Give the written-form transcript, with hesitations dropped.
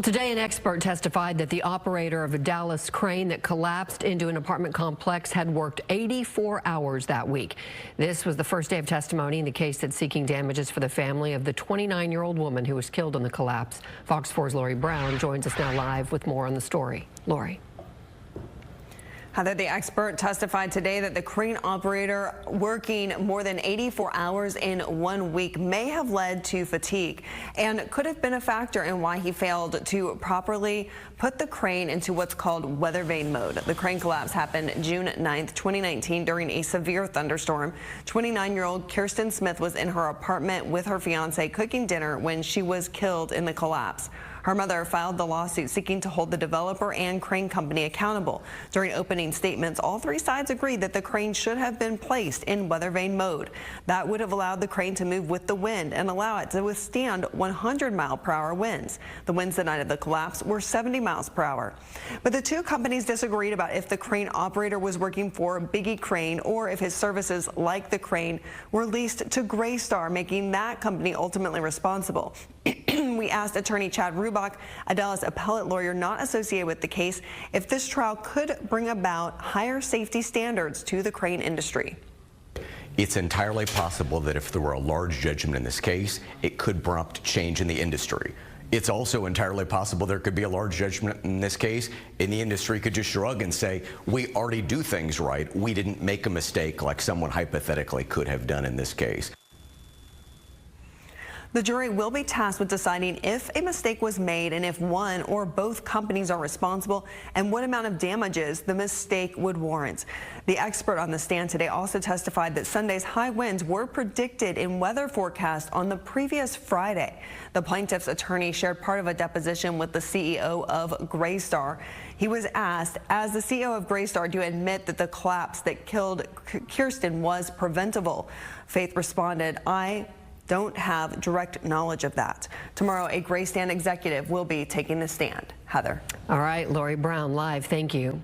Well, today an expert testified that the operator of a Dallas crane that collapsed into an apartment complex had worked 84 hours that week. This was the first day of testimony in the case that's seeking damages for the family of the 29-year-old woman who was killed in the collapse. Fox 4's Lori Brown joins us now live with more on the story. Lori. Heather, the expert testified today that the crane operator working more than 84 hours in 1 week may have led to fatigue and could have been a factor in why he failed to properly put the crane into what's called weather vane mode. The crane collapse happened June 9th, 2019 during a severe thunderstorm. 29-year-old Kirsten Smith was in her apartment with her fiance cooking dinner when she was killed in the collapse. Her mother filed the lawsuit seeking to hold the developer and crane company accountable. During opening statements, all three sides agreed that the crane should have been placed in weather vane mode. That would have allowed the crane to move with the wind and allow it to withstand 100-mile-per-hour winds. The winds the night of the collapse were 70 miles per hour. But the two companies disagreed about if the crane operator was working for Biggie Crane or if his services, like the crane, were leased to Graystar, making that company ultimately responsible. We asked attorney Chad Rubach, a Dallas appellate lawyer not associated with the case, if this trial could bring about higher safety standards to the crane industry. It's entirely possible that if there were a large judgment in this case, it could prompt change in the industry. It's also entirely possible there could be a large judgment in this case, and the industry could just shrug and say, we already do things right. We didn't make a mistake like someone hypothetically could have done in this case. The jury will be tasked with deciding if a mistake was made and if one or both companies are responsible and what amount of damages the mistake would warrant. The expert on the stand today also testified that Sunday's high winds were predicted in weather forecast on the previous Friday. The plaintiff's attorney shared part of a deposition with the CEO of Graystar. He was asked, as the CEO of Graystar, to admit that the collapse that killed Kirsten was preventable. Faith responded, "I don't have direct knowledge of that." Tomorrow, a Graystar executive will be taking the stand. Heather. All right, Lori Brown live. Thank you.